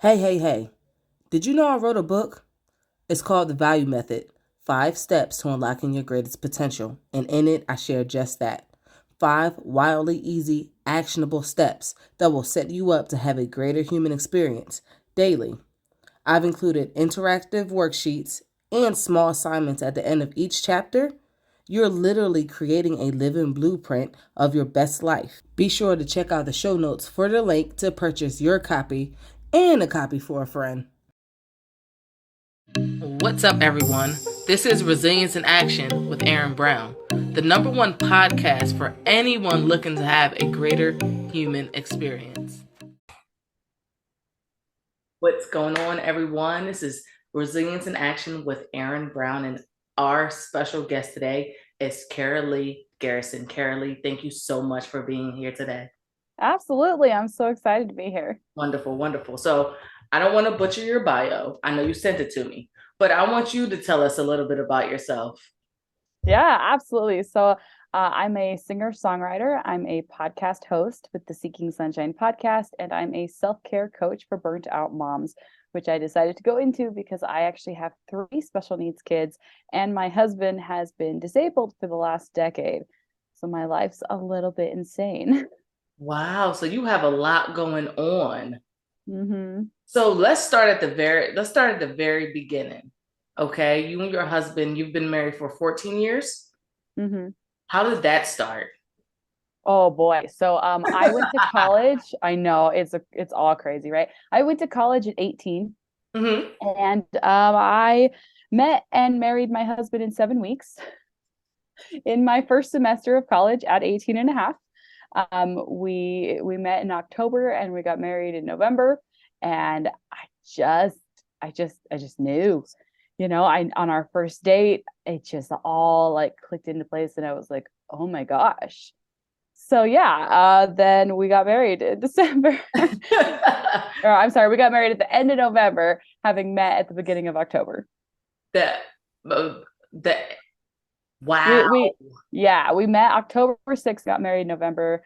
Hey. Did you know I wrote a book? It's called The Value Method: 5 Steps to Unlocking Your Greatest Potential. And in it, I share just that: 5 wildly easy, actionable steps that will set you up to have a greater human experience daily. I've included interactive worksheets and small assignments at the end of each chapter. You're literally creating a living blueprint of your best life. Be sure to check out the show notes for the link to purchase your copy and a copy for a friend. What's up, everyone? This is Resilience in Action with Erin Brown, the #1 podcast for anyone looking to have a greater human experience. What's going on, everyone? This is Resilience in Action with Erin Brown, and our special guest today is Karaleigh Garrison. Karaleigh, thank you so much for being here today. Absolutely. I'm so excited to be here. Wonderful. So I don't want to butcher your bio. I know you sent it to me, but I want you to tell us a little bit about yourself. Yeah, absolutely. So I'm a singer-songwriter. I'm a podcast host with the Seeking Sunshine podcast, and I'm a self-care coach for burnt out moms, which I decided to go into because I actually have 3 special needs kids, and my husband has been disabled for the last decade. So my life's a little bit insane. Wow, so you have a lot going on. Mm-hmm. So let's start at the very beginning. Okay, you and your husband, you've been married for 14 years. Mm-hmm. How did that start? Oh boy. So I went to college. I know it's all crazy, right? I went to college at 18 Hmm. and I met and married my husband in 7 weeks in my first semester of college at 18 and a half. We met in October and we got married in November, and just I just knew, I on our first date, it just all like clicked into place and I was like, "Oh my gosh." So yeah, then we got married in December. Or I'm sorry, we got married at the end of November, having met at the beginning of October. that that We wow. we yeah, we met October 6th, got married November.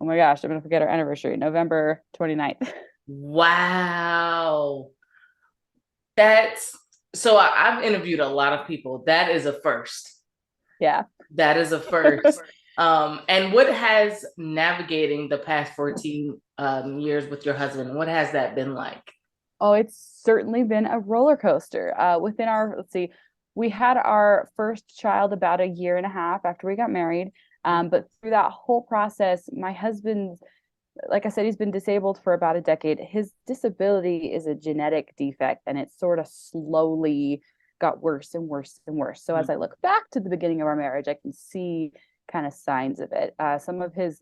Oh my gosh, I'm gonna forget our anniversary, November 29th. Wow. That's so I've interviewed a lot of people. That is a first. Yeah. That is a first. And what has navigating the past 14 years with your husband, what has that been like? Oh, it's certainly been a roller coaster. Within our, let's see, we had our first child about a year and a half after we got married. But through that whole process, my husband, like I said, he's been disabled for about a decade. His disability is a genetic defect, and it sort of slowly got worse and worse and worse. So as I look back to the beginning of our marriage, I can see kind of signs of it. Some of his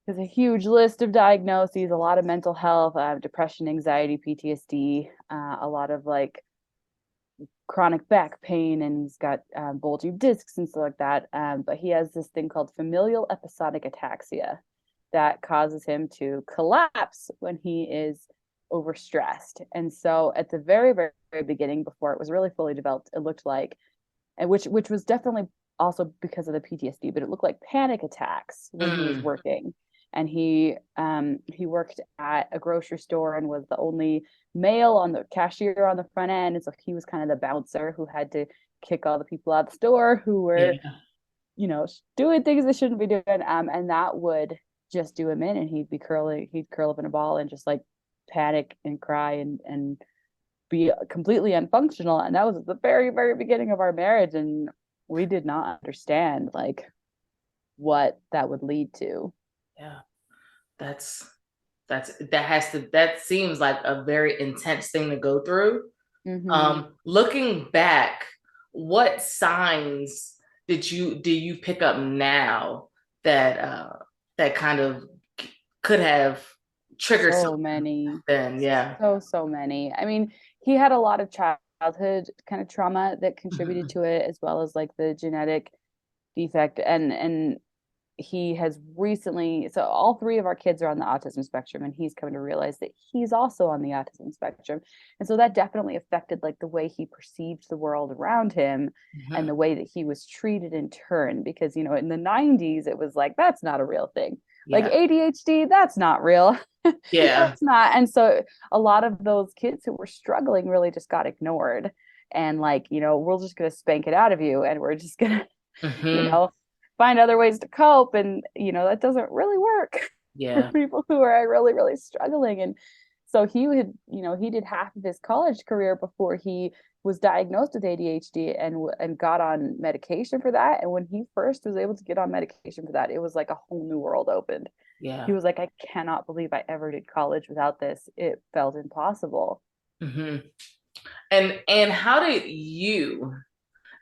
There's a huge list of diagnoses, a lot of mental health, depression, anxiety, PTSD, a lot of like chronic back pain, and he's got bulging discs and stuff like that. But he has this thing called familial episodic ataxia that causes him to collapse when he is overstressed. And so at the very beginning, before it was really fully developed, it looked like, and which was definitely also because of the PTSD, but it looked like panic attacks when he was Mm. working. And he worked at a grocery store and was the only male on the cashier on the front end. And so he was kind of the bouncer who had to kick all the people out the store who were, Yeah. doing things they shouldn't be doing. And that would just do him in, and he'd curl up in a ball and just like panic and cry and be completely unfunctional. And that was at the very beginning of our marriage, and we did not understand like what that would lead to. Yeah. That's that seems like a very intense thing to go through. Mm-hmm. Looking back, what signs do you pick up now that that kind of could have triggered So something many, then? Yeah. so many. I mean, he had a lot of childhood kind of trauma that contributed Mhm. to it, as well as like the genetic defect. And he has recently, so all 3 of our kids are on the autism spectrum, and he's come to realize that he's also on the autism spectrum. And so that definitely affected like the way he perceived the world around him and Mhm. the way that he was treated in turn, because in the 90s it was like, that's not a real thing. Like Yeah. ADHD, that's not real. Yeah. That's not. And so a lot of those kids who were struggling really just got ignored. And like, we're just going to spank it out of you and we're just going to, you Hmm. know, find other ways to cope. And, that doesn't really work for Yeah. people who are really, really struggling. And so he did half of his college career before he was diagnosed with ADHD and got on medication for that. And when he first was able to get on medication for that, it was like a whole new world opened. He Yeah. was like, I cannot believe I ever did college without this. It felt impossible. Hmm. And how did you,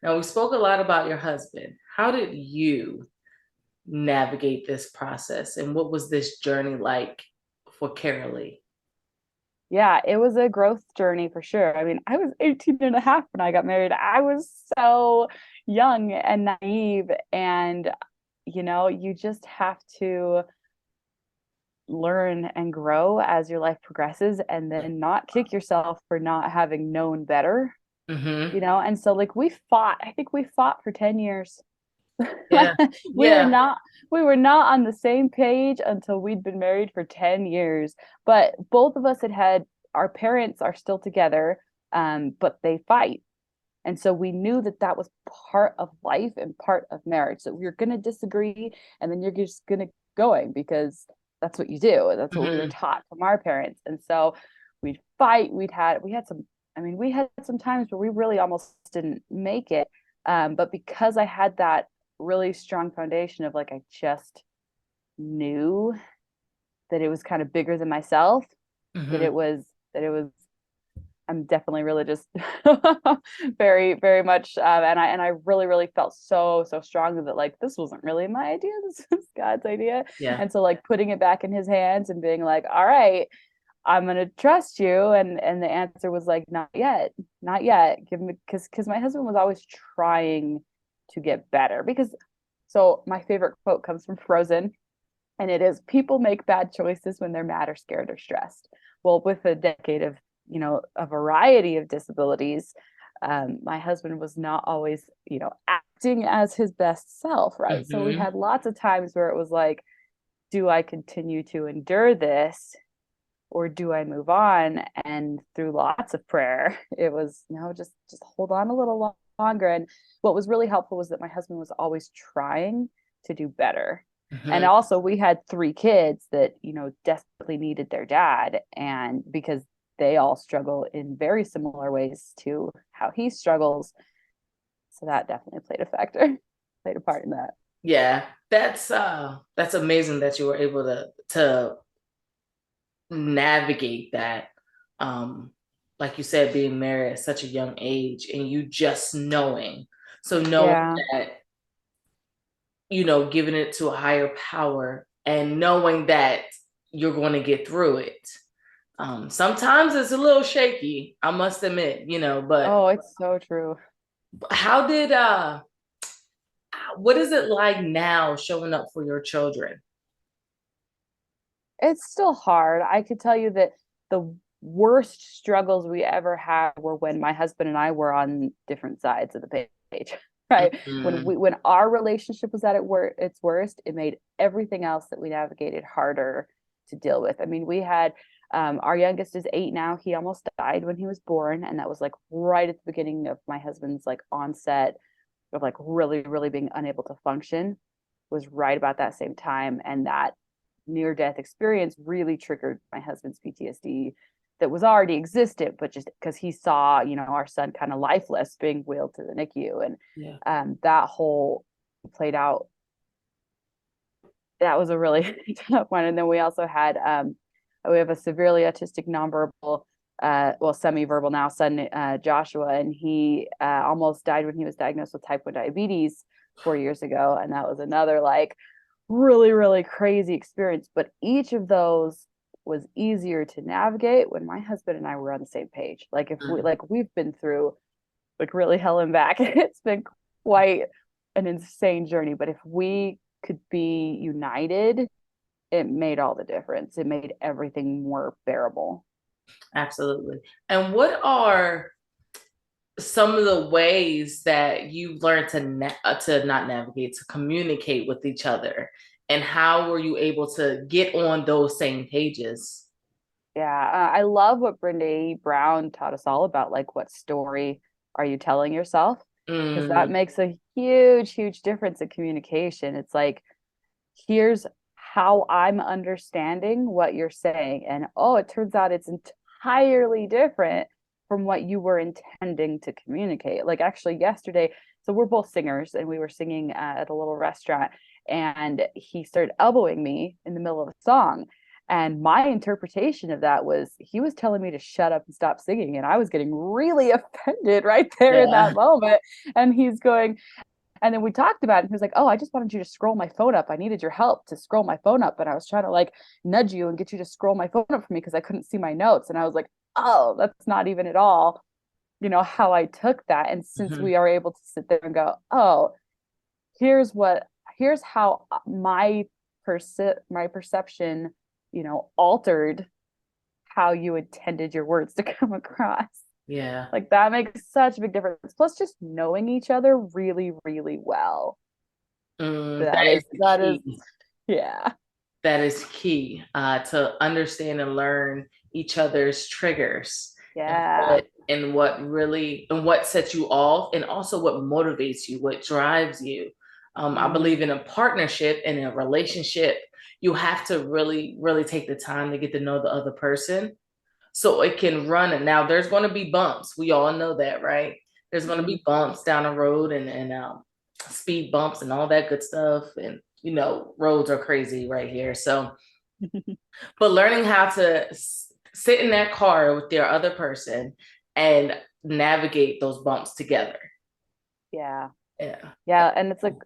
now we spoke a lot about your husband. How did you navigate this process, and what was this journey like for Karaleigh? Yeah, it was a growth journey for sure. I mean, I was 18 and a half when I got married. I was so young and naive. And, you just have to learn and grow as your life progresses and then not kick yourself for not having known better, Hmm. And so, like, I think we fought for 10 years. Yeah. we were Yeah. not we were not on the same page until we'd been married for 10 years, but both of us had our parents are still together, but they fight. And so we knew that that was part of life and part of marriage, that we're going to disagree and then you're just going to going because that's what you do. That's what we were Hmm. taught from our parents. And so we'd fight. We had some times where we really almost didn't make it. But because I had that really strong foundation of like, I just knew that it was kind of bigger than myself, that Hmm. it was I'm definitely religious, very, very much, and I really, really felt so, so strongly that like this wasn't really my idea. This was God's idea, Yeah. and so like putting it back in His hands and being like, all right, I'm gonna trust you, and the answer was like, not yet, not yet. Give me because my husband was always trying to get better because. So my favorite quote comes from Frozen, and it is, people make bad choices when they're mad or scared or stressed. Well, with a decade of, a variety of disabilities, my husband was not always, acting as his best self, right? So we Hmm. had lots of times where it was like, do I continue to endure this or do I move on? And through lots of prayer, it was, no, just hold on a little longer. And what was really helpful was that my husband was always trying to do better. And Hmm. also we had three kids that, desperately needed their dad. And because they all struggle in very similar ways to how he struggles. So that definitely played a factor, played a part in that. Yeah. That's amazing that you were able to navigate that. Um, like you said, being married at such a young age and you just knowing. So knowing Yeah. that, giving it to a higher power and knowing that you're going to get through it. Sometimes it's a little shaky, I must admit, but Oh, it's so true. how did what is it like now showing up for your children? It's still hard. I could tell you that the worst struggles we ever had were when my husband and I were on different sides of the page. Right. Mm-hmm. When our relationship was at its worst, it made everything else that we navigated harder to deal with. I mean, we had our youngest is 8 now. He almost died when he was born. And that was like right at the beginning of my husband's like onset of like really, really being unable to function, was right about that same time. And that near death experience really triggered my husband's PTSD that was already existent, but just because he saw, our son kind of lifeless being wheeled to the NICU. And Yeah. that whole played out. That was a really tough one. And then we have a severely autistic nonverbal, well, semi-verbal now son, Joshua, and he almost died when he was diagnosed with type 1 diabetes 4 years ago. And that was another like really, really crazy experience. But each of those was easier to navigate when my husband and I were on the same page. Like if we Mm-hmm. like we've been through like really hell and back. It's been quite an insane journey. But if we could be united, it made all the difference. It made everything more bearable. Absolutely. And what are some of the ways that you've learned to not navigate, to communicate with each other and how were you able to get on those same pages? Yeah, I love what Brene Brown taught us all about, like, what story are you telling yourself? Because that Mm, makes a huge, huge difference in communication. It's like, here's how I'm understanding what you're saying. And oh, it turns out it's entirely different from what you were intending to communicate. Like, actually, yesterday, so we're both singers and we were singing at a little restaurant, and he started elbowing me in the middle of a song. And my interpretation of that was he was telling me to shut up and stop singing. And I was getting really offended right there in yeah. that moment. And he's going, and then we talked about it. And he was like, "Oh, I just wanted you to scroll my phone up. I needed your help to scroll my phone up. And I was trying to like nudge you and get you to scroll my phone up for me because I couldn't see my notes." And I was like, "Oh, that's not even at all, how I took that." And since Mhm. we are able to sit there and go, "Oh, here's what, here's how my perception, altered how you intended your words to come across." Yeah. Like that makes such a big difference. Plus, just knowing each other really, really well. That is the That is, key. yeah, That is key to understand and learn each other's triggers yeah. and what sets you off and also what motivates you, what drives you. I Mm, believe in a partnership and a relationship, you have to really, really take the time to get to know the other person so it can run. And now there's going to be bumps. We all know that, right? There's going to mm, be bumps down the road and speed bumps and all that good stuff. And, roads are crazy right here. So, but learning how to sit in that car with their other person and navigate those bumps together. yeah, Yeah. yeah. And it's like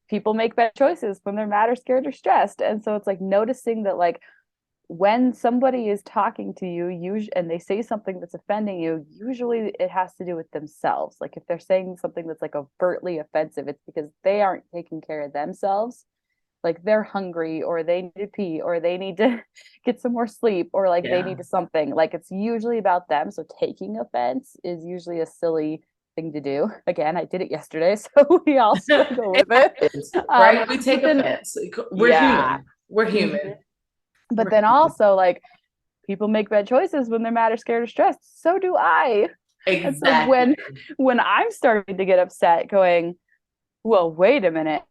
people make bad choices when they're mad or scared or stressed. And so it's like noticing that, like, when somebody is talking to you, and they say something that's offending you, usually it has to do with themselves. Like if they're saying something that's like overtly offensive, it's because they aren't taking care of themselves. Like they're hungry, or they need to pee, or they need to get some more sleep, or like they Yeah. need to something. Like it's usually about them. So taking offense is usually a silly thing to do. Again, I did it yesterday, so we all struggle It with it. happens, right? We take But then, offense. We're yeah. human. We're Mhm. human. But We're then human. also, like, people make bad choices when they're mad or scared or stressed. So do I. And so Exactly. when I'm starting to get upset, going, well, wait a minute,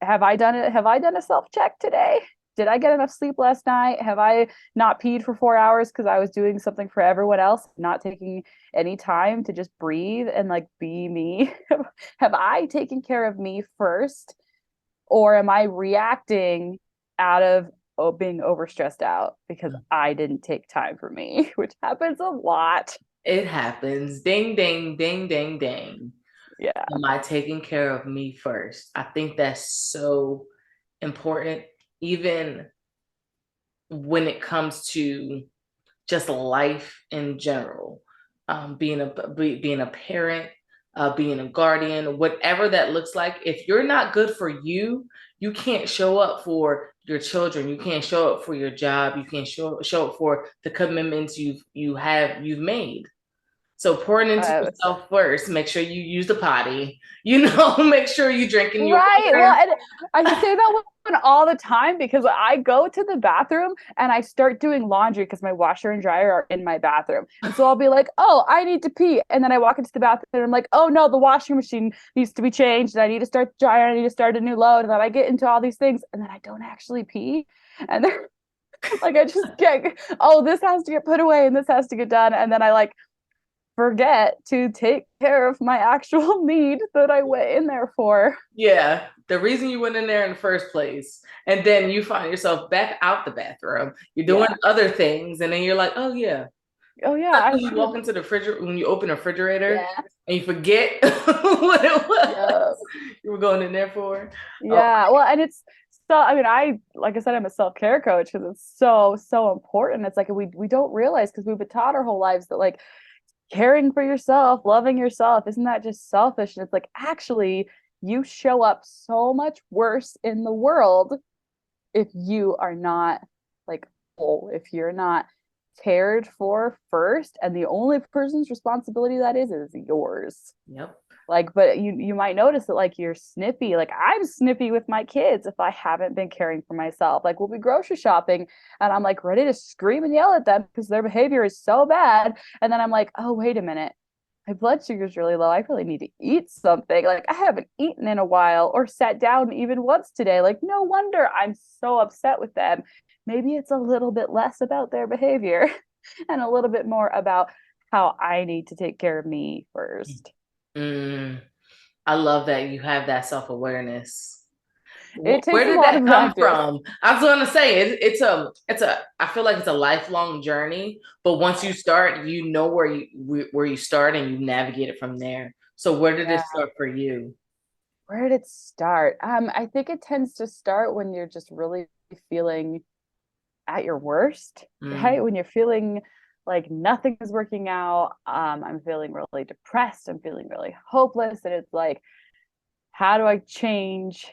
have I done it? Have I done a self check today? Did I get enough sleep last night? Have I not peed for 4 hours because I was doing something for everyone else, not taking any time to just breathe and like be me? Have I taken care of me first? Or am I reacting out of being overstressed out because I didn't take time for me, which happens a lot. It happens. Ding, ding, ding, ding, ding. Yeah. Am I taking care of me first? I think that's so important, even when it comes to just life in general. Being a parent, being a guardian, whatever that looks like. If you're not good for you, you can't show up for your children. You can't show up for your job. You can't show up for the commitments you've made. So pouring into Uh, yourself first. Make sure you use the potty. Make sure you're drinking your right. Well, water. and I say that one all the time because I go to the bathroom and I start doing laundry because my washer and dryer are in my bathroom. And so I'll be like, oh, I need to pee. And then I walk into the bathroom and I'm like, oh no, the washing machine needs to be changed. And I need to start the dryer. I need to start a new load. And then I get into all these things and then I don't actually pee. And then like I just get, oh, this has to get put away and this has to get done. And then I like forget to take care of my actual need that I went in there for. Yeah, the reason you went in there in the first place. And then you find yourself back out the bathroom. You're doing Yeah. other things. And then you're like, oh, yeah. Oh yeah, Like I when you should have. walk into the refrigerator, when you open a refrigerator Yeah. and you forget what it Yeah. was you were going in there for. Oh, Yeah. Well, and it's so, I mean, like I said, I'm a self-care coach because it's so, so important. It's like we don't realize because we've been taught our whole lives that like caring for yourself, loving yourself, isn't that just selfish? And it's like actually you show up so much worse in the world if you are not like whole, if you're not cared for first, and the only person's responsibility that is yours. yep. Like, but you might notice that like you're snippy. Like I'm snippy with my kids if I haven't been caring for myself. Like we'll be grocery shopping and I'm like ready to scream and yell at them because their behavior is so bad. And then I'm like, oh, wait a minute. My blood sugar's really low. I really need to eat something. Like I haven't eaten in a while or sat down even once today. Like no wonder I'm so upset with them. Maybe it's a little bit less about their behavior and a little bit more about how I need to take care of me first. Mm, I love that you have that self-awareness. It Where takes a did lot of that come practice. from? I was going to say it's a I feel like it's a lifelong journey, but once you start, you know where you start and you navigate it from there. So where did Yeah. it start for you? Where did it start? I think it tends to start when you're just really feeling at your worst, Mm, right? When you're feeling like nothing is working out. I'm feeling really depressed. I'm feeling really hopeless. And it's like, how do I change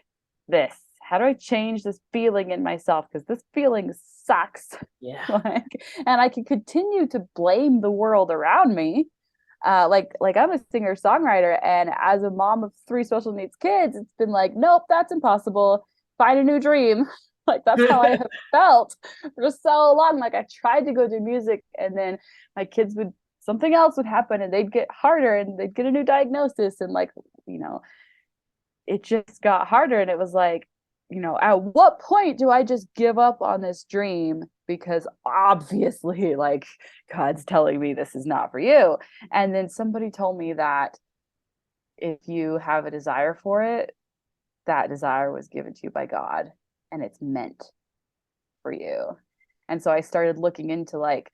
this? How do I change this feeling in myself? Because this feeling sucks. yeah. Like, and I can continue to blame the world around me. Like I'm a singer songwriter, and as a mom of three special needs kids, it's been like, nope, that's impossible. Find a new dream. Like that's how I have felt for so long. Like I tried to go do music, and then my kids would something else would happen, and they'd get harder, and they'd get a new diagnosis, and like you know, it just got harder, and it was like, at what point do I just give up on this dream because obviously like God's telling me this is not for you. And then somebody told me that if you have a desire for it, that desire was given to you by God and it's meant for you. And so I started looking into like,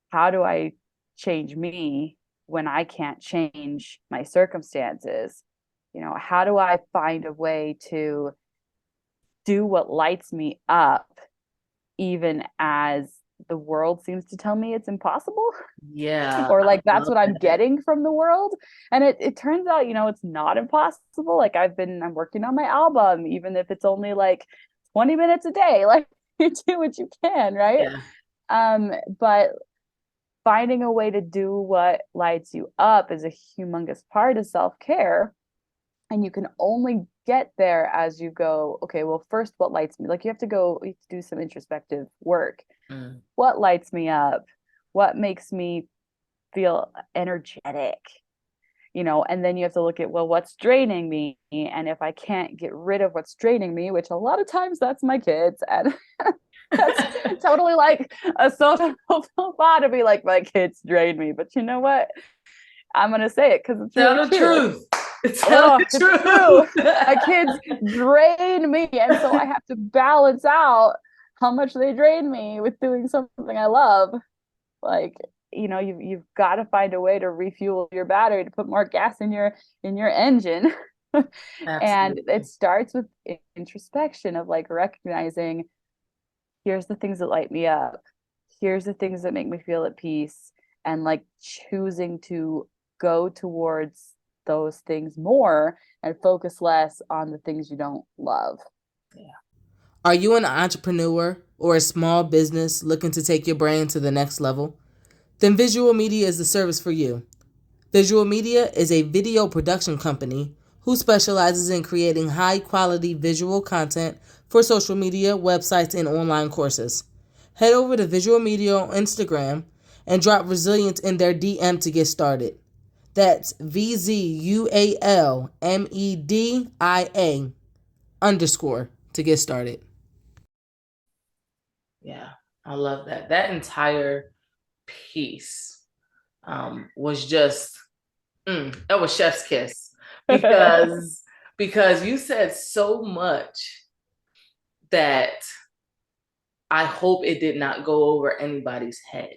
how do I change me when I can't change my circumstances? How do I find a way to do what lights me up, even as the world seems to tell me it's impossible? Yeah, Or I like that's love what I'm that. getting from the world. And it turns out, it's not impossible. Like I'm working on my album, even if it's only like 20 minutes a day. Like you do what you can, right? Yeah, But finding a way to do what lights you up is a humongous part of self-care. And you can only get there as you go, okay, well, first, what lights me? Like you have to do some introspective work. mm, What lights me up? What makes me feel energetic? And then you have to look at, well, what's draining me? And if I can't get rid of what's draining me, which a lot of times that's my kids, and that's totally like a social thought to be like, my kids drain me. But you know what? I'm going to say it because it's tell really the true. truth. Tell Oh, the it's true. truth. My kids drain me. And so I have to balance out how much they drain me with doing something I love. Like, you've got to find a way to refuel your battery to put more gas in your engine. And it Absolutely. starts with introspection of like recognizing, here's the things that light me up. Here's the things that make me feel at peace. And like choosing to go towards those things more and focus less on the things you don't love. Yeah. Are you an entrepreneur or a small business looking to take your brand to the next level? Then Visual Media is the service for you. Visual Media is a video production company who specializes in creating high quality visual content for social media, websites, and online courses. Head over to Visual Media on Instagram and drop Resilience in their DM to get started. That's VZUALMEDIA _ to get started. Yeah, I love that. That entire piece was just that was chef's kiss because you said so much that I hope it did not go over anybody's head.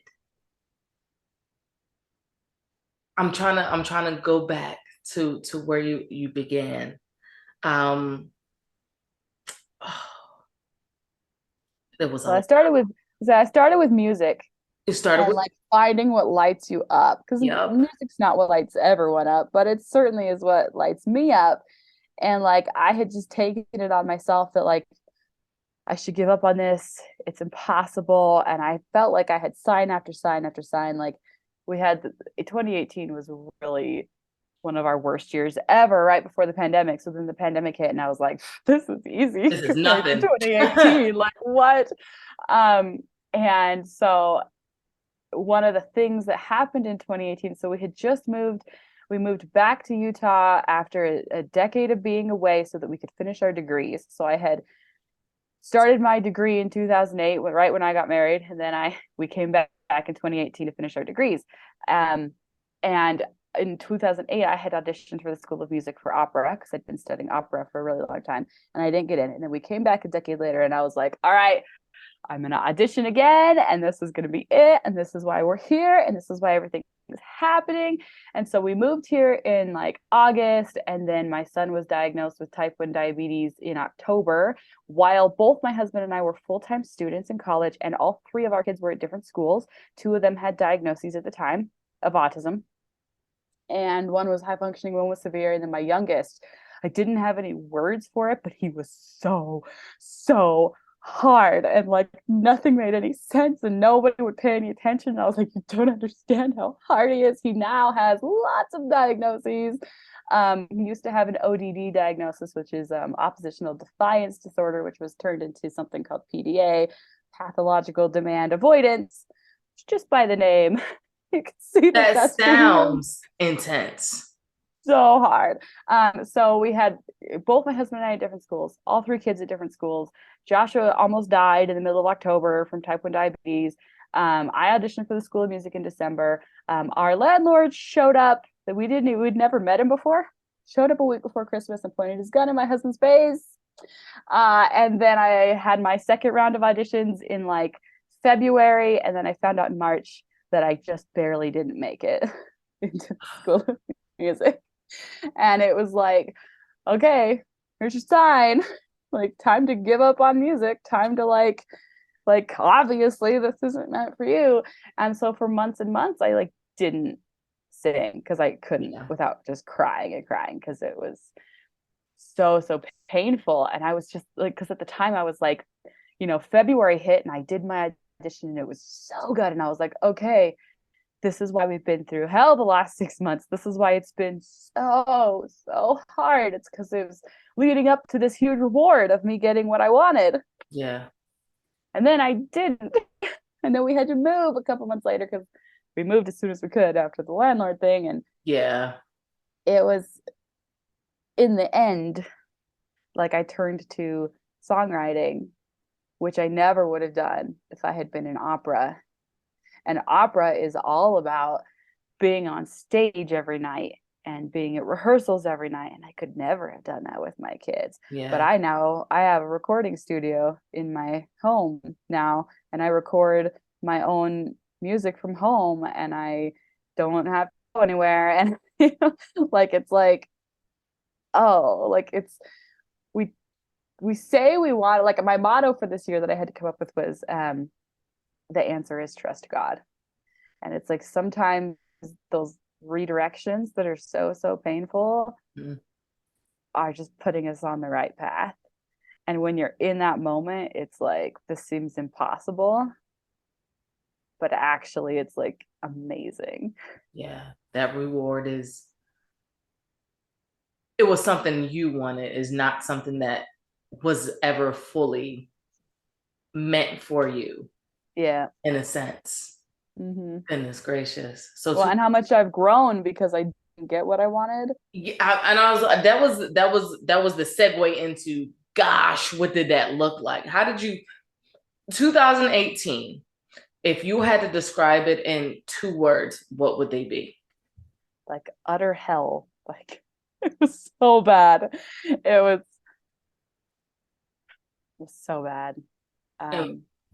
I'm trying to go back to where you began. Um, there was So a I started with so I started with music it started and with like finding what lights you up, because yep. music's not what lights everyone up, but it certainly is what lights me up. And like I had just taken it on myself that like I should give up on this. It's impossible. And I felt like I had sign after sign after sign. Like we had 2018 was really one of our worst years ever right before the pandemic. So then the pandemic hit and I was like, this is easy This is compared to nothing. 2018. Like what? And so one of the things that happened in 2018, so we had just moved, we moved back to Utah after a decade of being away so that we could finish our degrees. So I had started my degree in 2008, right when I got married, and then we came back in 2018 to finish our degrees. And in 2008, I had auditioned for the School of Music for opera because I'd been studying opera for a really long time, and I didn't get in. And then we came back a decade later, and I was like, all right, I'm going to audition again, and this is going to be it, and this is why we're here, and this is why everything is happening. And so we moved here in like August, and then my son was diagnosed with type 1 diabetes in October, while both my husband and I were full-time students in college, and all three of our kids were at different schools. Two of them had diagnoses at the time of autism, and one was high functioning, one was severe, and then my youngest, I didn't have any words for it, but he was so hard, and like nothing made any sense and nobody would pay any attention. And I was like, you don't understand how hard he is. He now has lots of diagnoses. He used to have an ODD diagnosis, which is oppositional defiance disorder, which was turned into something called PDA, pathological demand avoidance. Just by the name, you can see that sounds intense. So hard. So we had both my husband and I at different schools, all three kids at different schools. Joshua almost died in the middle of October from type 1 diabetes. I auditioned for the School of Music in December. Our landlord showed up that we'd never met him before, showed up a week before Christmas and pointed his gun in my husband's face. And then I had my second round of auditions in like February. And then I found out in March that I just barely didn't make it into the School of Music. And it was like, okay, here's your sign, like time to give up on music, time to like obviously this isn't meant for you. And so for months and months I like didn't sing because I couldn't without just crying and crying because it was so painful. And I was just like, because at the time I was like, February hit and I did my audition and it was so good, and I was like, okay, this is why we've been through hell the last 6 months. This is why it's been so hard. It's because it was leading up to this huge reward of me getting what I wanted. Yeah. And then I didn't. And then we had to move a couple months later because we moved as soon as we could after the landlord thing. And yeah, it was in the end, like I turned to songwriting, which I never would have done if I had been in opera. And opera is all about being on stage every night and being at rehearsals every night. And I could never have done that with my kids. Yeah. But I have a recording studio in my home now, and I record my own music from home, and I don't have to go anywhere. And like, it's like, oh, like it's, we say we want, like my motto for this year that I had to come up with was, the answer is trust God. And it's like sometimes those redirections that are so painful are just putting us on the right path. And when you're in that moment, it's like, this seems impossible, but actually it's like amazing. Yeah, that reward is, it was something you wanted, is not something that was ever fully meant for you. Yeah, in a sense. Goodness gracious. So well, and how much I've grown because I didn't get what I wanted. Yeah, and I was that was the segue into, gosh, what did that look like? How did you 2018, if you had to describe it in 2 words, what would they be? Like utter hell. Like it was so bad. It was so bad.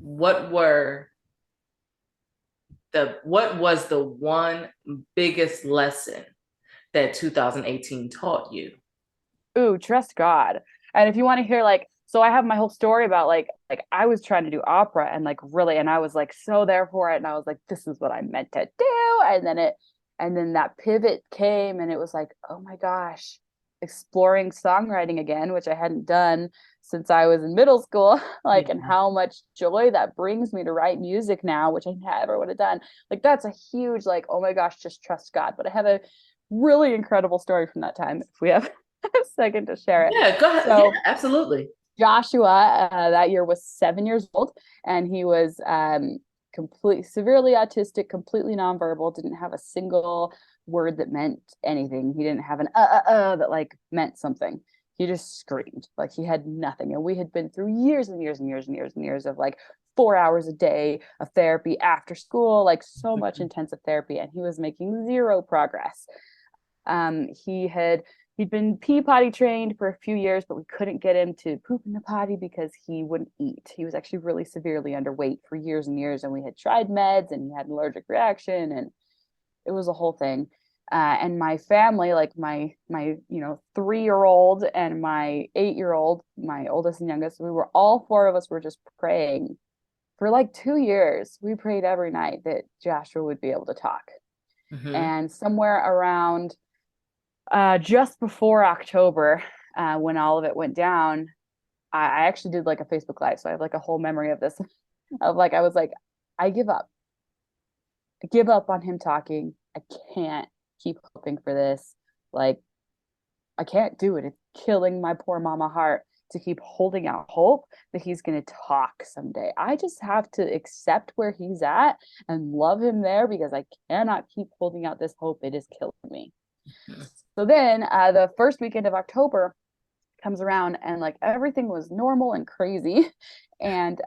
What was the one biggest lesson that 2018 taught you? Ooh, trust God. And if you want to hear, like, so I have my whole story about like I was trying to do opera and like really, and I was like so there for it, and I was like, this is what I meant to do. And then that pivot came, and it was like, oh my gosh, exploring songwriting again, which I hadn't done since I was in middle school, like, and how much joy that brings me to write music now, which I never would have done. Like, that's a huge, like, oh my gosh, just trust God. But I have a really incredible story from that time if we have a second to share it. Yeah, go ahead. Yeah, So absolutely. Joshua that year was 7 years old, and he was completely severely autistic, completely nonverbal, didn't have a single word that meant anything. He didn't have an that like meant something. He just screamed like he had nothing. And we had been through years and years and years and years and years of like 4 hours a day of therapy after school, like so much intensive therapy, and he was making zero progress. He had he'd been pee potty trained for a few years, but we couldn't get him to poop in the potty because he wouldn't eat. He was actually really severely underweight for years and years, and we had tried meds, and he had an allergic reaction, and it was a whole thing. And my family, like my 3-year old and my 8-year old, my oldest and youngest, we were all four of us were just praying for like 2 years. We prayed every night that Joshua would be able to talk. Mm-hmm. And somewhere around just before October, when all of it went down, I actually did like a Facebook Live. So I have like a whole memory of this of like, I was like, I give up. I give up on him talking. I can't keep hoping for this. Like, I can't do it. It's killing my poor mama heart to keep holding out hope that he's going to talk someday. I just have to accept where he's at and love him there because I cannot keep holding out this hope. It is killing me. So then the first weekend of October comes around and like everything was normal and crazy. And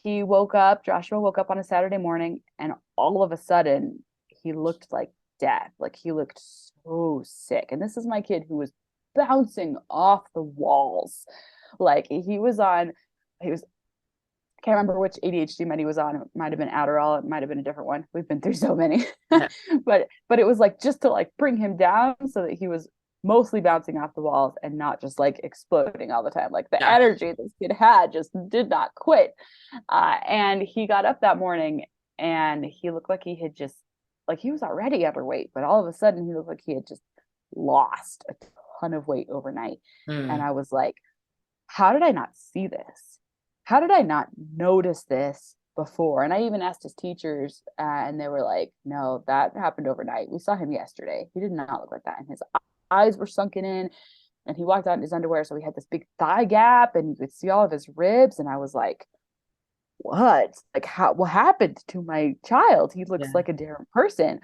Joshua woke up on a Saturday morning, and all of a sudden he looked like death. Like he looked so sick. And this is my kid who was bouncing off the walls. Like he was I can't remember which ADHD med he was on. It might have been Adderall. It might have been a different one. We've been through so many, Yeah. but it was like just to like bring him down so that he was mostly bouncing off the walls and not just like exploding all the time. Like the Yeah. energy this kid had just did not quit. And he got up that morning and he looked like he had just like he was already underweight, but all of a sudden he looked like he had just lost a ton of weight overnight. And Mm. I was like, how did I not see this? How did I not notice this before? And I even asked his teachers, and they were like, no, that happened overnight. We saw him yesterday. He did not look like that. And his eyes were sunken in, and he walked out in his underwear. So he had this big thigh gap, and you could see all of his ribs. And I was like, what? Like, what happened to my child? He looks Yeah. like a different person.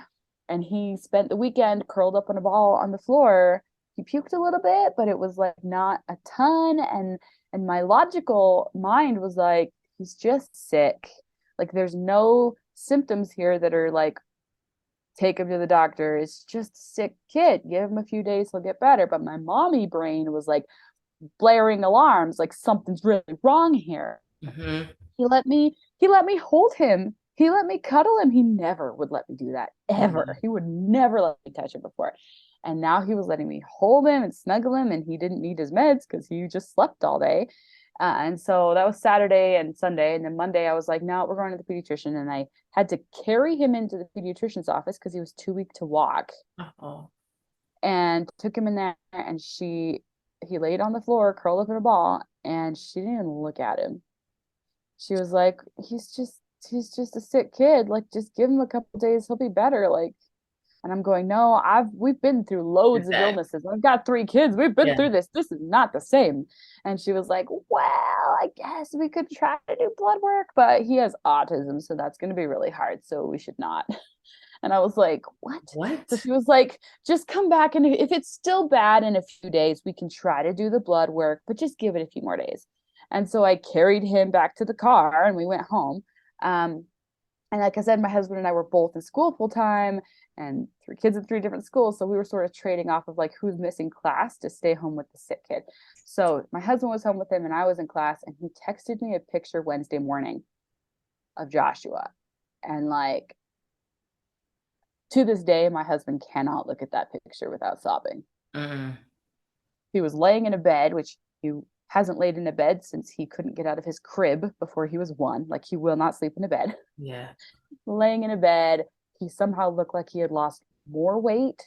And he spent the weekend curled up on a ball on the floor. He puked a little bit, but it was like not a ton. And my logical mind was like, he's just sick. Like there's no symptoms here that are like, take him to the doctor. It's just a sick kid. Give him a few days, he'll get better. But my mommy brain was like blaring alarms, like something's really wrong here. Mm-hmm. He let me hold him. He let me cuddle him. He never would let me do that ever. He would never let me touch him before. And now he was letting me hold him and snuggle him, and he didn't need his meds because he just slept all day. And so that was Saturday and Sunday. And then Monday, I was like, no, we're going to the pediatrician. And I had to carry him into the pediatrician's office because he was too weak to walk. Oh. And took him in there, and he laid on the floor, curled up in a ball, and she didn't even look at him. She was like, he's just a sick kid. Like, just give him a couple days, he'll be better. Like, and I'm going, no, we've been through loads of Exactly. illnesses. I've got 3 kids. We've been Yeah. through this. This is not the same. And she was like, well, I guess we could try to do blood work, but he has autism, so that's going to be really hard. So we should not. And I was like, what? So What? she was like, just come back. And if it's still bad in a few days, we can try to do the blood work, but just give it a few more days. And so I carried him back to the car and we went home. And like I said, my husband and I were both in school full time and 3 kids in 3 different schools. So we were sort of trading off of like who's missing class to stay home with the sick kid. So my husband was home with him and I was in class, and he texted me a picture Wednesday morning of Joshua. And like to this day, my husband cannot look at that picture without sobbing. Mm. He was laying in a bed, which he hasn't laid in a bed since he couldn't get out of his crib before he was 1. Like he will not sleep in a bed. Yeah. Laying in a bed, he somehow looked like he had lost more weight.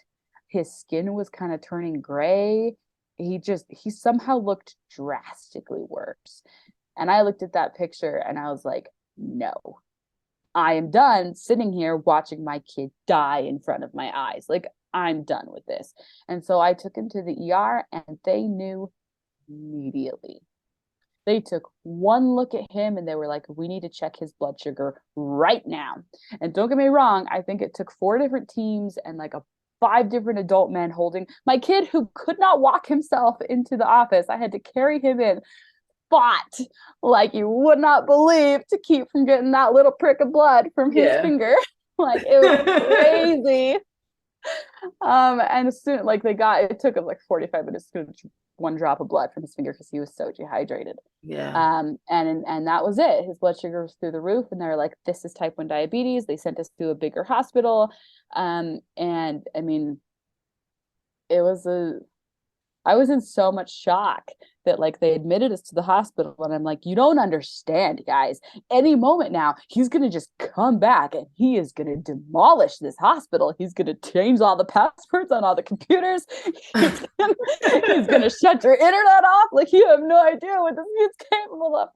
His skin was kind of turning gray. He somehow looked drastically worse. And I looked at that picture and I was like, no, I am done sitting here watching my kid die in front of my eyes. Like I'm done with this. And so I took him to the ER, and they knew immediately. They took one look at him and they were like, we need to check his blood sugar right now. And don't get me wrong, I think it took 4 different teams and like 5 different adult men holding my kid who could not walk himself into the office. I had to carry him in, fought like you would not believe to keep from getting that little prick of blood from his finger. Like it was crazy. And as soon like it took him like 45 minutes to one drop of blood from his finger because he was so dehydrated. And that was it. His blood sugar was through the roof, and they're like, this is type 1 diabetes. They sent us to a bigger hospital. And I mean, I was in so much shock that like they admitted us to the hospital, and I'm like, you don't understand, guys. Any moment now, he's gonna just come back and he is gonna demolish this hospital. He's gonna change all the passwords on all the computers. He's gonna shut your internet off. Like you have no idea what this kid's capable of.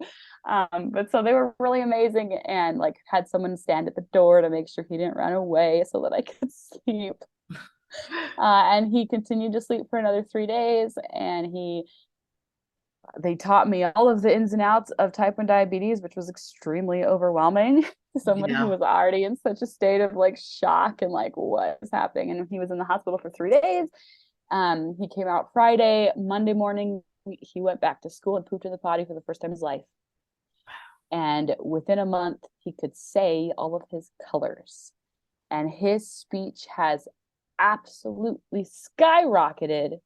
But so they were really amazing, and like had someone stand at the door to make sure he didn't run away so that I could sleep. And he continued to sleep for another 3 days, and they taught me all of the ins and outs of type 1 diabetes, which was extremely overwhelming. Someone who was already in such a state of like shock and like what is happening. And he was in the hospital for 3 days. He came out Friday. Monday morning he went back to school and pooped in the potty for the first time in his life. And within a month he could say all of his colors, and his speech has absolutely skyrocketed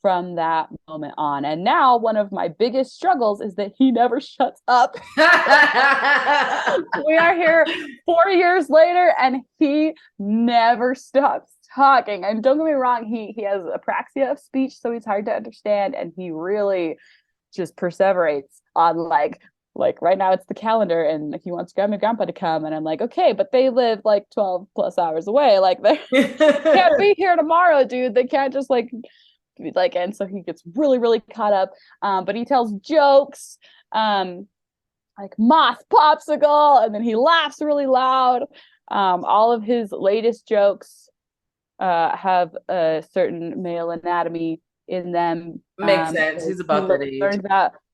from that moment on. And now one of my biggest struggles is that he never shuts up. We are here 4 years later and he never stops talking. And don't get me wrong, he has apraxia of speech, so he's hard to understand, and he really just perseverates on like right now it's the calendar and he wants grandma and grandpa to come, and I'm like, okay, but they live like 12 plus hours away, like they can't be here tomorrow, dude. They can't just like, and so he gets really, really caught up. But he tells jokes, like moth popsicle, and then he laughs really loud. All of his latest jokes have a certain male anatomy in them. Makes sense. He's about that age.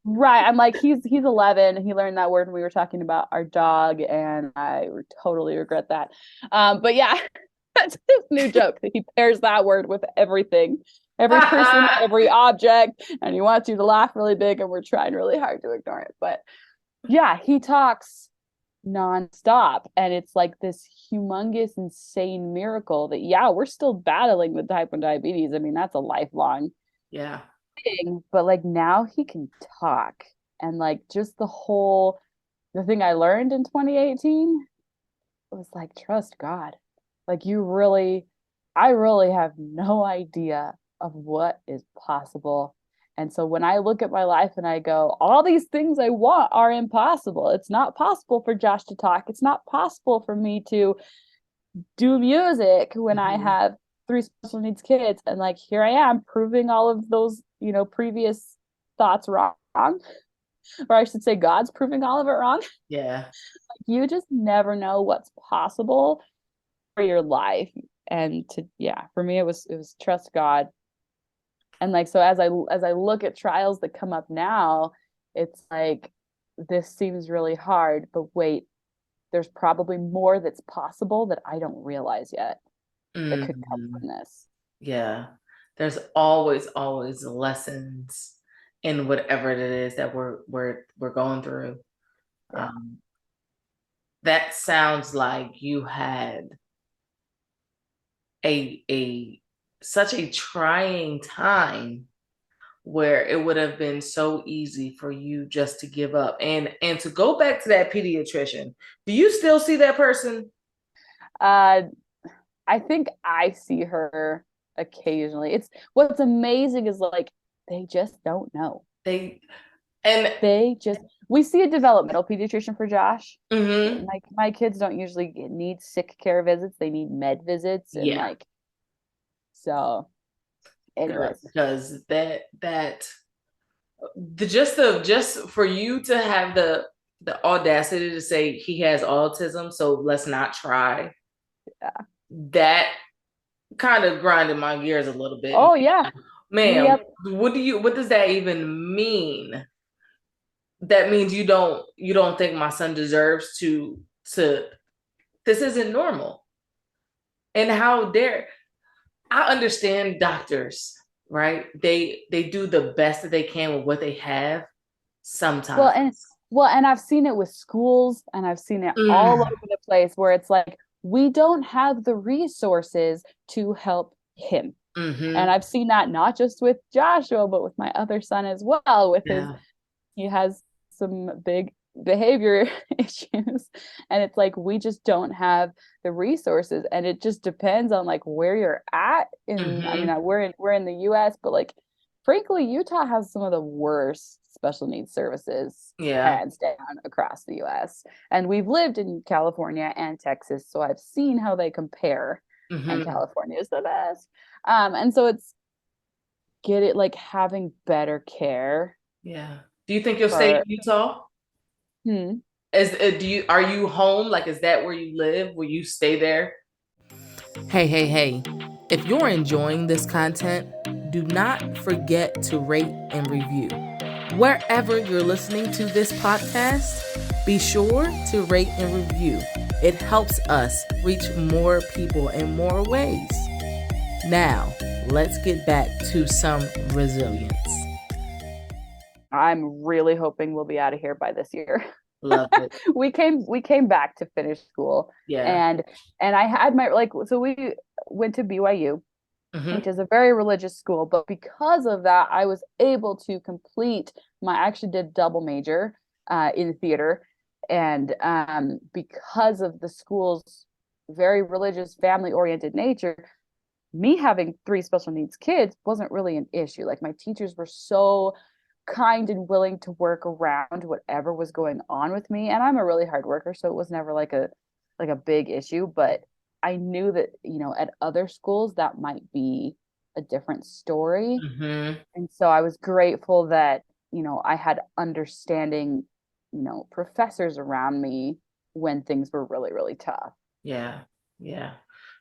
Right. I'm like, he's 11. He learned that word when we were talking about our dog, and I totally regret that. But yeah, that's his new joke, that he pairs that word with everything, every person, every object, and he wants you to laugh really big, and we're trying really hard to ignore it. But yeah, he talks nonstop, and it's like this humongous, insane miracle that, yeah, we're still battling with type 1 diabetes. I mean, that's a lifelong thing, but like now he can talk. And like just the thing I learned in 2018 was like, trust God. Like I really have no idea of what is possible. And so when I look at my life and I go, all these things I want are impossible. It's not possible for Josh to talk. It's not possible for me to do music when I have 3 special needs kids. And like, here I am proving all of those, previous thoughts wrong. Or I should say God's proving all of it wrong. Yeah. Like, you just never know what's possible for your life. And for me, it was trust God. And like, so as I look at trials that come up now, it's like, this seems really hard, but wait, there's probably more that's possible that I don't realize yet that could come from this. Yeah. There's always lessons in whatever it is that we're going through. Yeah. That sounds like you had such a trying time where it would have been so easy for you just to give up. And to go back to that pediatrician, do you still see that person? I think I see her occasionally. What's amazing is like, they just don't know. We see a developmental pediatrician for Josh. Like, my kids don't usually need sick care visits. They need med visits. And like, so anyways. Because just for you to have the audacity to say he has autism, so let's not try. Yeah. That kind of grinding my gears a little bit. Oh yeah. Ma'am, Yep. what does that even mean? That means you don't think my son deserves to this isn't normal. And how dare I understand doctors, right? They do the best that they can with what they have Well, sometimes. and I've seen it with schools and I've seen it all Mm, over the place where it's like we don't have the resources to help him. And mm-hmm. I've seen that not just with Joshua, but with my other son as well, with his Yeah. he has some big behavior issues, and it's like we just don't have the resources, and it just depends on like where you're at in, I mean, Mm-hmm. we're in the US, but like frankly Utah has some of the worst special needs services Yeah. hands down across the US, and we've lived in California and Texas, so I've seen how they compare, and Mm-hmm. California is the best. And so it's get it like having better care Yeah. Do you think you'll stay in for Utah? hmm. Are you home? Like, is that where you live? Will you stay there? Hey, hey, hey. If you're enjoying this content, do not forget to rate and review. Wherever you're listening to this podcast, be sure to rate and review. It helps us reach more people in more ways. Now, let's get back to some resilience. I'm really hoping we'll be out of here by this year. Love it. We came back to finish school, Yeah. and I had my like, so we went to BYU, which Mm-hmm. is a very religious school, but because of that I was able to complete my, I actually did double major in theater, and because of the school's very religious family oriented nature, me having three special needs kids wasn't really an issue. Like my teachers were so kind and willing to work around whatever was going on with me. And I'm a really hard worker, so it was never like a big issue. But I knew that, at other schools that might be a different story. Mm-hmm. And so I was grateful that, I had understanding, professors around me when things were really, really tough. Yeah. Yeah.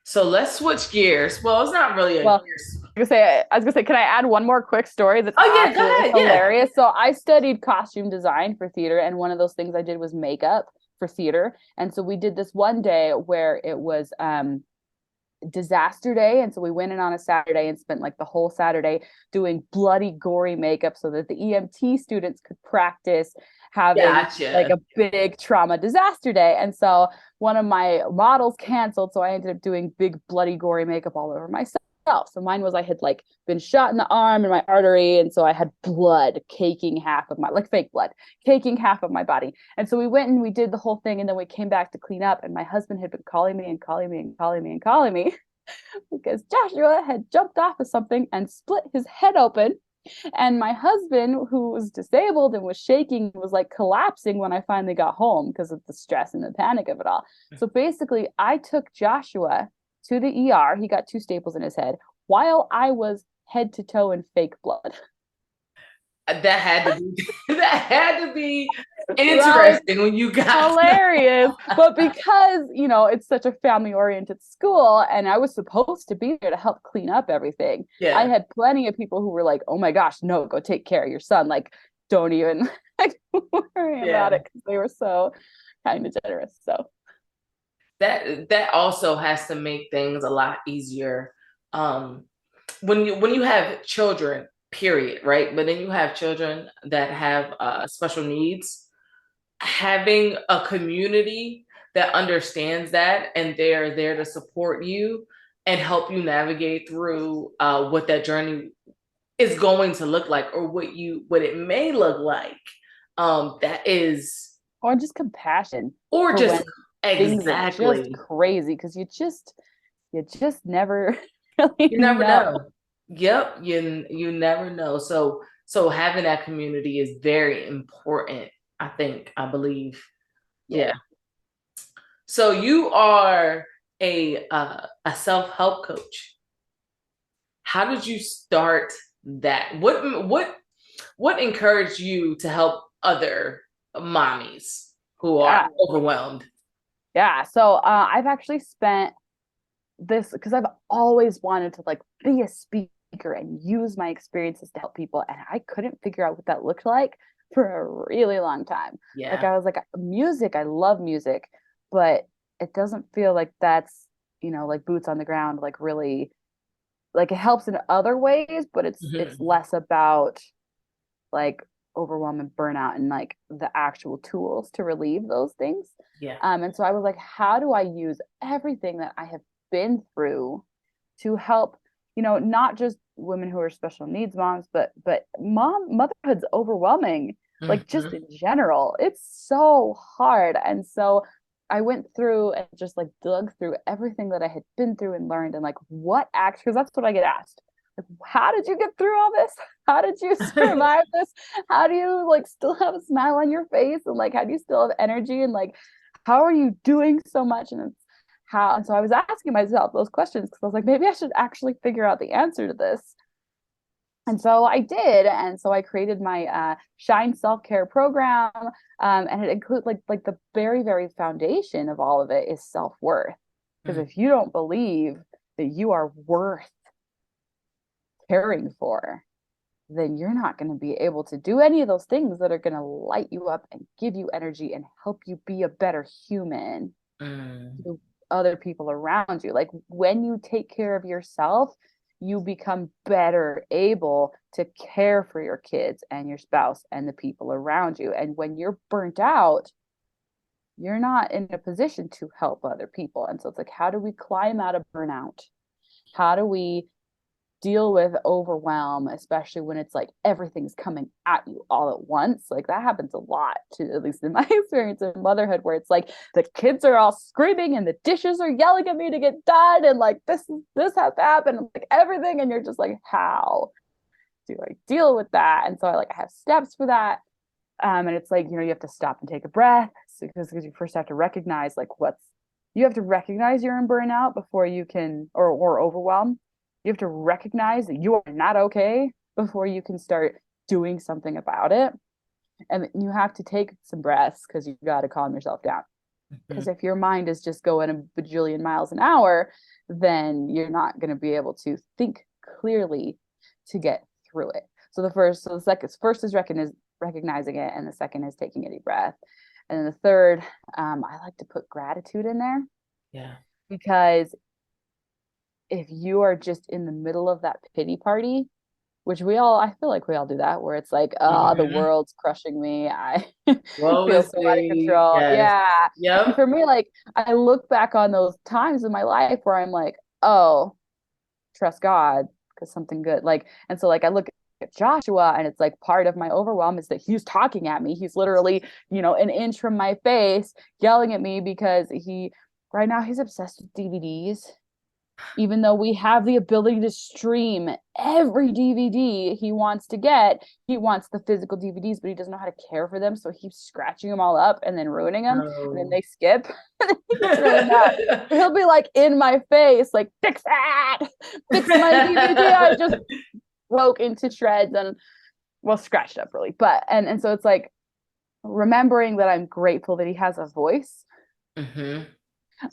So let's switch gears. Well, it's not really a Well, gears. I was gonna say, can I add one more quick story that's Oh yeah, go absolutely ahead. Yeah. hilarious? So I studied costume design for theater, and one of those things I did was makeup for theater. And so we did this one day where it was disaster day, and so we went in on a Saturday and spent like the whole Saturday doing bloody gory makeup so that the EMT students could practice having like Gotcha. a big trauma disaster day. And so one of my models canceled, so I ended up doing big bloody gory makeup all over myself. So mine was, I had like been shot in the arm and my artery, and so I had blood caking half of my, like fake blood caking half of my body. And so we went and we did the whole thing, and then we came back to clean up, and my husband had been calling me and calling me and calling me and calling me because Joshua had jumped off of something and split his head open. And my husband, who was disabled and was shaking, was like collapsing when I finally got home because of the stress and the panic of it all. So basically, I took Joshua to the ER. He got two staples in his head while I was head to toe in fake blood. That had to be that had to be That was interesting when you got hilarious. But because, it's such a family oriented school and I was supposed to be there to help clean up everything, I yeah, had plenty of people who were like, oh my gosh, no, go take care of your son. Like, don't even like, worry about yeah. it, because they were so kind of generous. So, That also has to make things a lot easier. Um, when you have children, period, right? But then you have children that have special needs. Having a community that understands that and they're there to support you and help you navigate through what that journey is going to look like or what it may look like. That is or just compassion or for when just things are just exactly. crazy, because you just never really You never know. know. Yep, you never know. So having that community is very important, I believe. Yeah. Yeah. So you are a self-help coach. How did you start that? What encouraged you to help other mommies who are Yeah. overwhelmed? Yeah. So I've actually spent this, because I've always wanted to like be a speaker and use my experiences to help people, and I couldn't figure out what that looked like for a really long time. Like Yeah. I was like, music, I love music, but it doesn't feel like that's, like boots on the ground, like really, like it helps in other ways, but it's Mhm. less about like overwhelm and burnout and like the actual tools to relieve those things. Yeah. And so I was like, how do I use everything that I have been through to help, not just women who are special needs moms, but motherhood's overwhelming, like just Mhm. in general. It's so hard. And so I went through and just like dug through everything that I had been through and learned, and like what acts, because that's what I get asked. Like, how did you get through all this? How did you survive this? How do you like still have a smile on your face? And like, how do you still have energy? And like, how are you doing so much? And it's how, and so I was asking myself those questions because I was like, maybe I should actually figure out the answer to this. And so I did, and so I created my Shine self-care program, and it includes like the very very foundation of all of it is self-worth. Because Mm. if you don't believe that you are worth caring for, then you're not going to be able to do any of those things that are going to light you up and give you energy and help you be a better human Mm. to other people around you. Like when you take care of yourself, you become better able to care for your kids and your spouse and the people around you. And when you're burnt out, you're not in a position to help other people. And so it's like, how do we climb out of burnout? How do we deal with overwhelm, especially when it's like everything's coming at you all at once? Like that happens a lot, to at least in my experience in motherhood, where it's like the kids are all screaming and the dishes are yelling at me to get done, and like this has to happen, and like everything, and you're just like, how do I deal with that? And so I have steps for that. And it's like, you have to stop and take a breath, because you first have to recognize like you have to recognize you're in burnout before you can, or overwhelm. You have to recognize that you are not okay before you can start doing something about it. And you have to take some breaths because you got to calm yourself down. Mhm. Because if your mind is just going a bajillion miles an hour, then you're not going to be able to think clearly to get through it. So the second, first is recognizing it, and the second is taking a deep breath, and then the third, I like to put gratitude in there, Yeah. because if you are just in the middle of that pity party, which I feel like we all do that, where it's like, oh, the Mhm. world's crushing me. I Woe feel is so out of me. control. Yes. Yeah. And Yep. for me, like, I look back on those times in my life where I'm like, oh, trust God, because something good. Like, and so like I look at Joshua, and it's like part of my overwhelm is that he's talking at me. He's literally, an inch from my face, yelling at me because right now he's obsessed with DVDs, even though we have the ability to stream every DVD he wants to get. He wants the physical DVDs, but he doesn't know how to care for them. So he keeps scratching them all up and then ruining them. And then Oh. they skip. He gets really mad. So he'll be like in my face, like, fix that, fix my DVD. I just broke into shreds and, well, scratched up really. But, and so it's like remembering that I'm grateful that he has a voice. Hmm.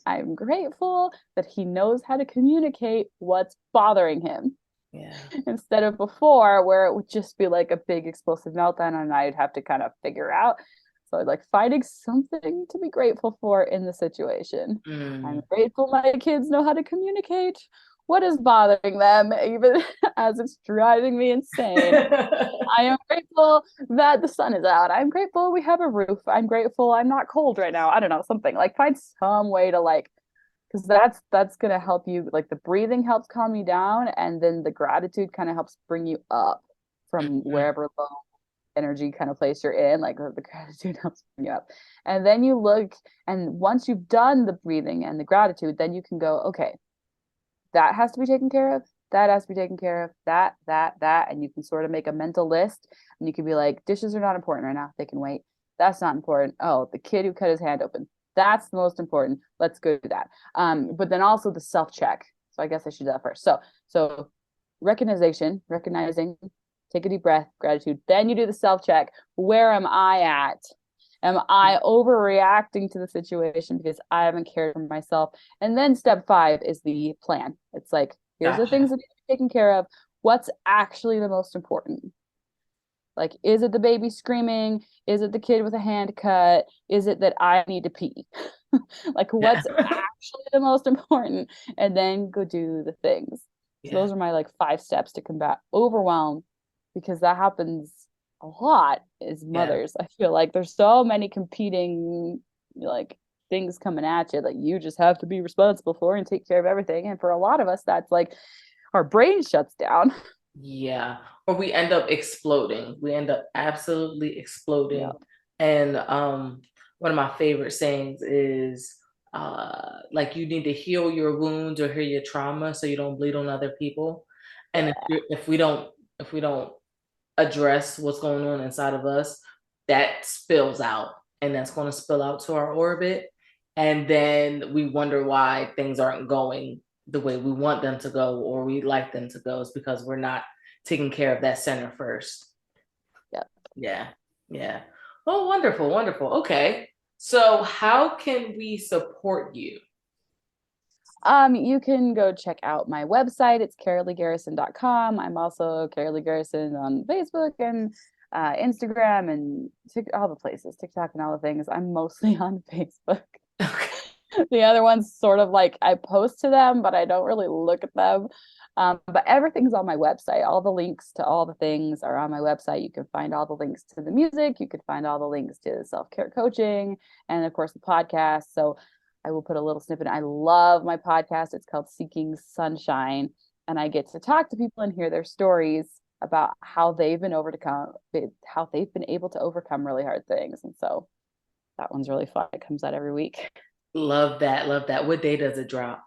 I'm grateful that he knows how to communicate what's bothering him, Yeah. instead of before where it would just be like a big explosive meltdown and I'd have to kind of figure out. So I'd like finding something to be grateful for in the situation. I'm Mm. grateful my kids know how to communicate what is bothering them, even as it's driving me insane. I am grateful that the sun is out. I'm grateful we have a roof. I'm grateful I'm not cold right now. I don't know, something like find some way to like, because that's gonna help you. Like the breathing helps calm you down, and then the gratitude kind of helps bring you up from Mhm. wherever low energy kind of place you're in. Like the gratitude helps bring you up, and then you look, and once you've done the breathing and the gratitude, then you can go, okay, that has to be taken care of. That has to be taken care of. That, and you can sort of make a mental list, and you can be like, dishes are not important right now. They can wait. That's not important. Oh, the kid who cut his hand open. That's the most important. Let's go do that. But then also the self check. So I guess I should do that first. So recognizing, take a deep breath, gratitude. Then you do the self check. Where am I at? Am I overreacting to the situation because I haven't cared for myself? And then step 5 is the plan. It's like, here's the things Gotcha. that need to be taken care of. What's actually the most important? Like, is it the baby screaming? Is it the kid with a hand cut? Is it that I need to pee? Like, Yeah. what's actually the most important? And then go do the things. So Yeah. those are my like 5 steps to combat overwhelm, because that happens a lot as Yeah. mothers. I feel like there's so many competing like things coming at you that you just have to be responsible for and take care of everything. And for a lot of us, that's like our brain shuts down. Yeah. Or we end up exploding. We end up absolutely Yeah. exploding. And one of my favorite sayings is like you need to heal your wounds or heal your trauma so you don't bleed on other people. And Yeah. if we don't address what's going on inside of us, that spills out and that's going to spill out to our orbit. And then we wonder why things aren't going the way we want them to go or we like them to go. Is because we're not taking care of that center first. Yeah. Yeah. Yeah. Oh, wonderful. Wonderful. Okay. So, how can we support you? You can go check out my website. It's KaraleighGarrison.com. I'm also Karaleigh Garrison on Facebook and Instagram and all the places, TikTok and all the things. I'm mostly on Facebook. Okay. The other ones sort of like I post to them, but I don't really look at them. But everything's on my website. All the links to all the things are on my website. You can find all the links to the music. You can find all the links to self-care coaching and of course the podcast. So I will put a little snippet. I love my podcast. It's called Seeking Sunshine. And I get to talk to people and hear their stories about how they've been how they've been able to overcome really hard things. And so that one's really fun. It comes out every week. Love that. Love that. What day does it drop?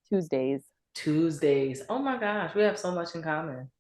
Tuesdays. Tuesdays. Oh my gosh, we have so much in common.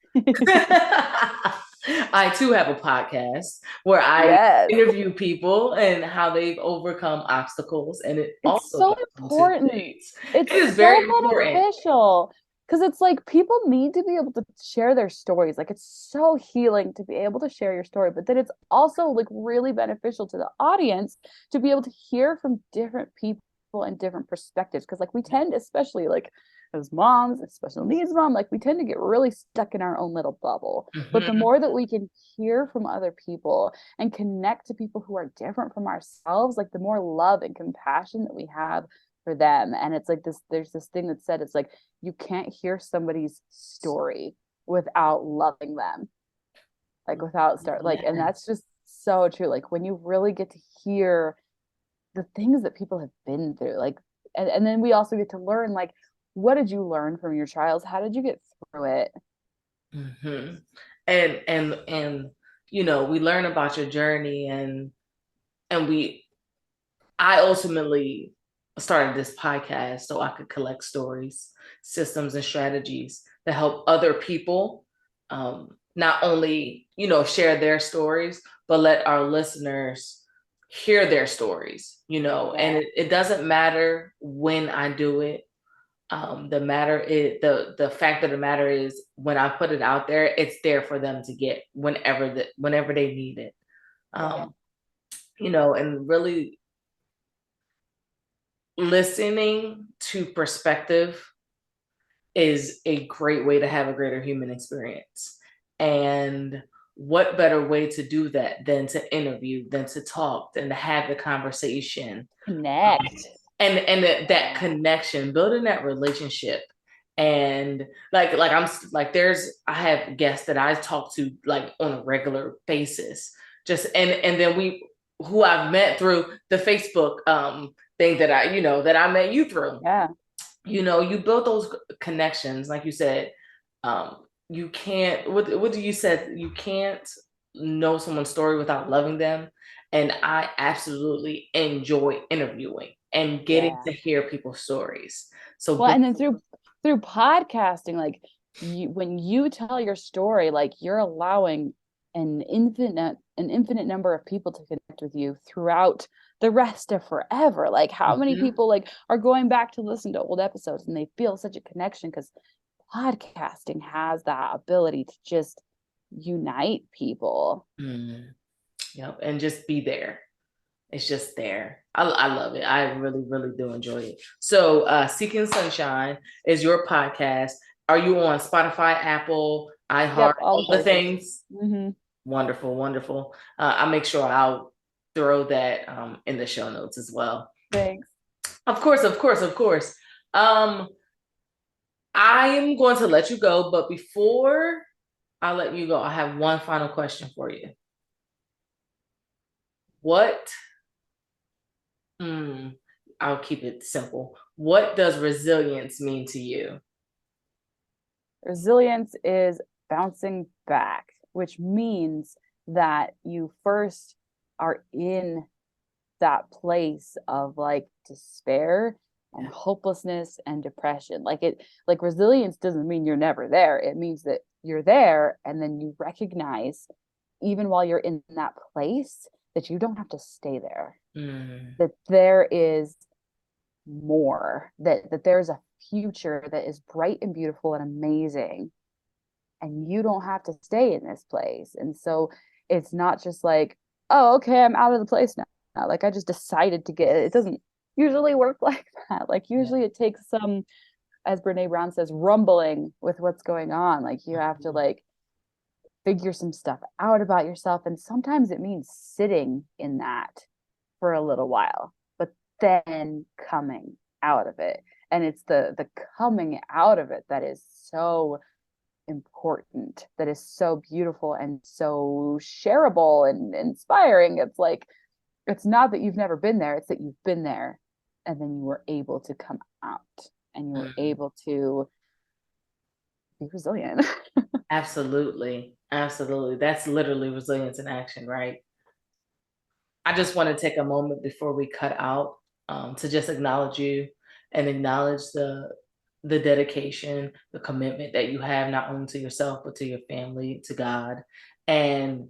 I too have a podcast where I Yes. interview people and how they've overcome obstacles, and it It's also so drops on important. Tuesdays. It's It is very so important. beneficial because it's like people need to be able to share their stories. Like it's so healing to be able to share your story, but then it's also like really beneficial to the audience to be able to hear from different people and different perspectives. Because like we tend, especially like as moms, special needs mom, like we tend to get really stuck in our own little bubble. But the Mhm. more that we can hear from other people and connect to people who are different from ourselves, like the more love and compassion that we have for them. And it's like this, there's this thing that said, it's like you can't hear somebody's story without loving them, like without start like, and Yeah. that's just so true. Like when you really get to hear the things that people have been through, like, and then we also get to learn, like, what did you learn from your trials? How did you get through it? Mhm. And we learn about your journey and I ultimately started this podcast so I could collect stories, systems, and strategies to help other people not only, share their stories, but let our listeners hear their stories, Yeah. and it doesn't matter when I do it. The fact of the matter is when I put it out there, it's there for them to get whenever they need it. Yeah. Um, and really listening to perspective is a great way to have a greater human experience. And what better way to do that than to interview, than to talk, than to have the conversation, Connect. that connection, building that relationship. And like I'm like I have guests that I talk to like on a regular basis, just and then we who I've met through the Facebook thing that I met you through. Yeah. You build those connections, like you said. You can't. What do you said? You can't know someone's story without loving them. And I absolutely enjoy interviewing and getting Yeah. to hear people's stories. So Well, and then through podcasting, like when you tell your story, like you're allowing an infinite number of people to connect with you throughout the rest of forever. Like how many Mhm. people like are going back to listen to old episodes and they feel such a connection because podcasting has that ability to just unite people. Mm. Yep, and just be there. It's just there. I love it. I really, really do enjoy it. So Seeking Sunshine is your podcast. Are you on Spotify, Apple, iHeart, Yep, all the places. things? Mm-hmm. Wonderful, wonderful. I'll make sure I'll throw that in the show notes as well. Thanks. Of course, of course, of course. I am going to let you go, but before I let you go, I have one final question for you. What I'll keep it simple. What does resilience mean to you? Resilience is bouncing back, which means that you first are in that place of like despair and hopelessness and depression. Like resilience doesn't mean you're never there. It means that you're there and then you recognize, even while you're in that place, that you don't have to stay there. That there is more, that there's a future that is bright and beautiful and amazing, and you don't have to stay in this place. And so it's not just like, oh, okay, I'm out of the place now, like I just decided to get it. It doesn't usually work like that. Like usually it takes some, as Brene Brown says, rumbling with what's going on. Like you have to like figure some stuff out about yourself, and sometimes it means sitting in that for a little while, but then coming out of it. And it's the coming out of it that is so important, that is so beautiful and so shareable and inspiring. It's like, it's not that you've never been there, it's that you've been there and then you were able to come out and you were able to be resilient. Absolutely. Absolutely. That's literally resilience in action, right? I just want to take a moment before we cut out to just acknowledge you and acknowledge the dedication, the commitment that you have not only to yourself, but to your family, to God. And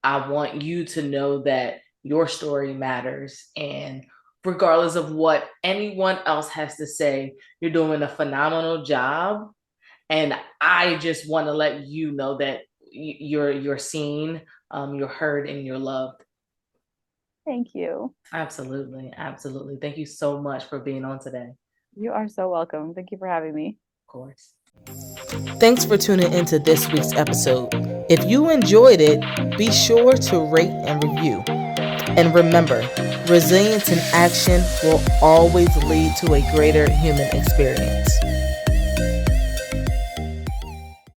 I want you to know that your story matters. And regardless of what anyone else has to say, you're doing a phenomenal job. And I just want to let you know that you're seen, you're heard, and you're loved. Thank you. Absolutely. Absolutely. Thank you so much for being on today. You are so welcome. Thank you for having me. Of course. Thanks for tuning into this week's episode. If you enjoyed it, be sure to rate and review. And remember, resilience in action will always lead to a greater human experience.